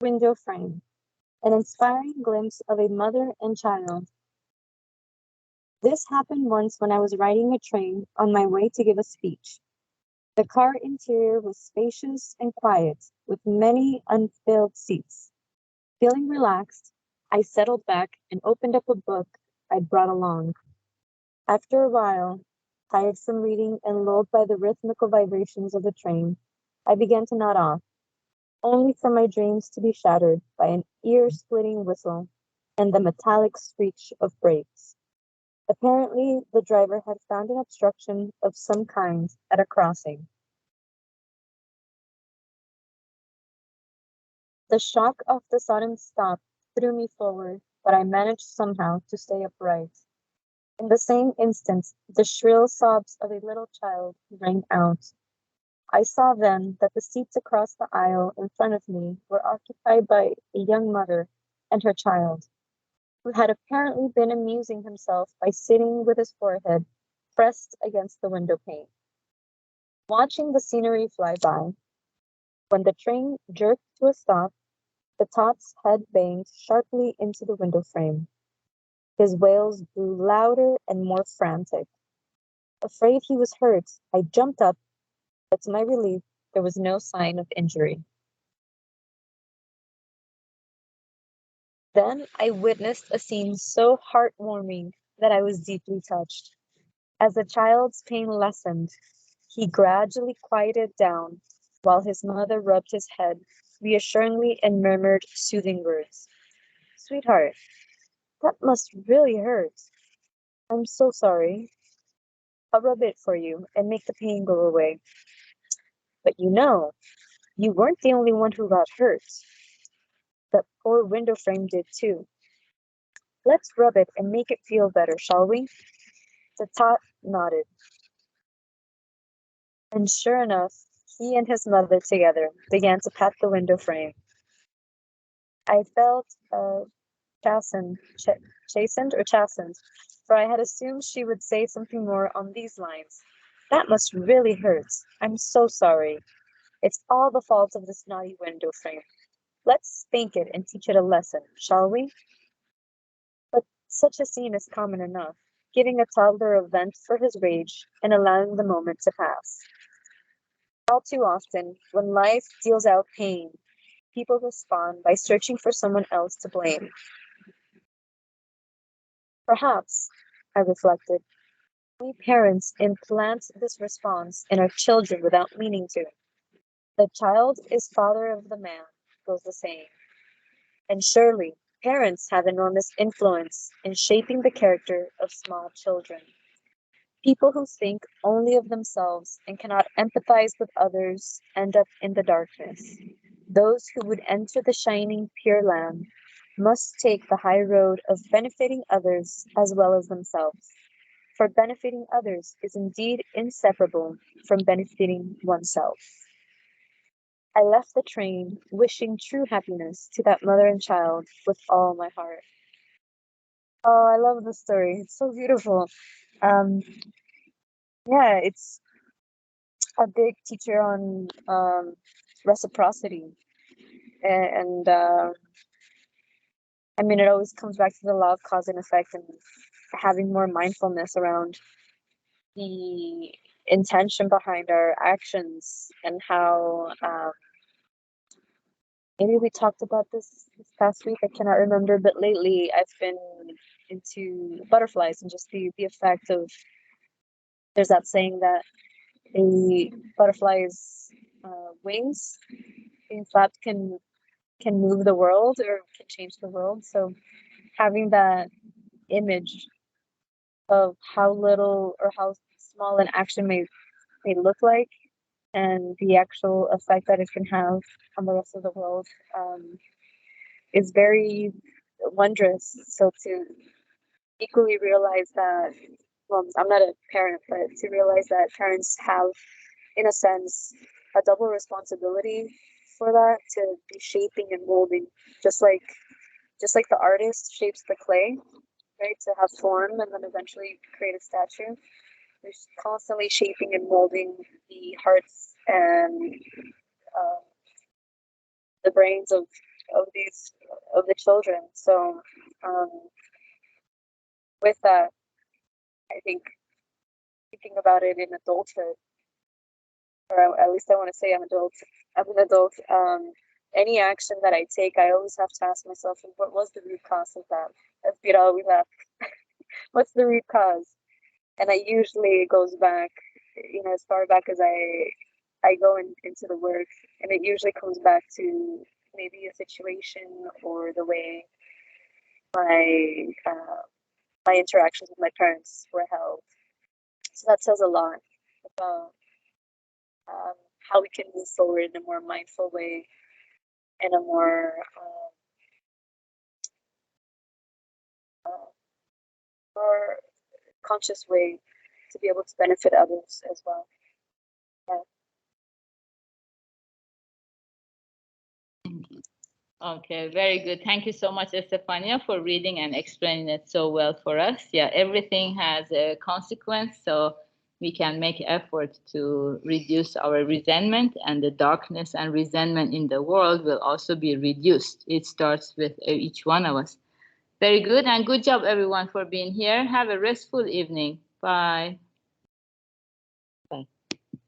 Window frame, an inspiring glimpse of a mother and child. This happened once when I was riding a train on my way to give a speech. The car interior was spacious and quiet, with many unfilled seats. Feeling relaxed, I settled back and opened up a book I'd brought along. After a while, tired from reading and lulled by the rhythmical vibrations of the train, I began to nod off, only for my dreams to be shattered by an ear-splitting whistle and the metallic screech of brakes. Apparently, the driver had found an obstruction of some kind at a crossing. The shock of the sudden stop threw me forward, but I managed somehow to stay upright. In the same instant, the shrill sobs of a little child rang out. I saw then that the seats across the aisle in front of me were occupied by a young mother and her child, who had apparently been amusing himself by sitting with his forehead pressed against the window pane, watching the scenery fly by. When the train jerked to a stop, the tot's head banged sharply into the window frame. His wails grew louder and more frantic. Afraid he was hurt, I jumped up, but to my relief, there was no sign of injury. Then I witnessed a scene so heartwarming that I was deeply touched. As the child's pain lessened, he gradually quieted down while his mother rubbed his head reassuringly and murmured soothing words. Sweetheart, that must really hurt. I'm so sorry. I'll rub it for you and make the pain go away. But you weren't the only one who got hurt. That poor window frame did too. Let's rub it and make it feel better, shall we? The tot nodded. And sure enough, he and his mother together began to pat the window frame. I felt chastened, chastened, for I had assumed she would say something more on these lines. That must really hurt. I'm so sorry. It's all the fault of this naughty window frame. Let's spank it and teach it a lesson, shall we? But such a scene is common enough, giving a toddler a vent for his rage and allowing the moment to pass. All too often, when life deals out pain, people respond by searching for someone else to blame. Perhaps, I reflected, we parents implant this response in our children without meaning to. The child is father of the man, goes the saying. And surely, parents have enormous influence in shaping the character of small children. People who think only of themselves and cannot empathize with others end up in the darkness. Those who would enter the shining pure land must take the high road of benefiting others as well as themselves. For benefiting others is indeed inseparable from benefiting oneself. I left the train wishing true happiness to that mother and child with all my heart. Oh, I love the story. It's so beautiful. Um, yeah, it's a big teacher on reciprocity. And I mean, it always comes back to the law of cause and effect and having more mindfulness around the intention behind our actions and how maybe we talked about this past week. I cannot remember, but lately I've been into butterflies and just the effect of there's that saying that a butterfly's wings being flapped can move the world or can change the world. So having that image of how little or how small an action may look like and the actual effect that it can have on the rest of the world is very wondrous. So to equally realize that, well, I'm not a parent, but to realize that parents have, in a sense, a double responsibility for that to be shaping and molding, just like the artist shapes the clay, right, to have form and then eventually create a statue. There's constantly shaping and molding the hearts and uh, the brains of of the children. So with that, I think thinking about it in adulthood, or at least I want to say I'm adult. I'm an adult. Any action that I take, I always have to ask myself, what was the root cause of that? As Biral, we laugh. What's the root cause? And I usually it goes back, as far back as I go into the work, and it usually comes back to maybe a situation or the way my interactions with my parents were held. So that says a lot about how we can move forward in a more mindful way, in a more conscious way to be able to benefit others as well. Yeah. Okay, very good. Thank you so much, Estefania, for reading and explaining it so well for us. Yeah, everything has a consequence, so we can make effort to reduce our resentment, and the darkness and resentment in the world will also be reduced. It starts with each one of us. Very good, and good job, everyone, for being here. Have a restful evening. Bye.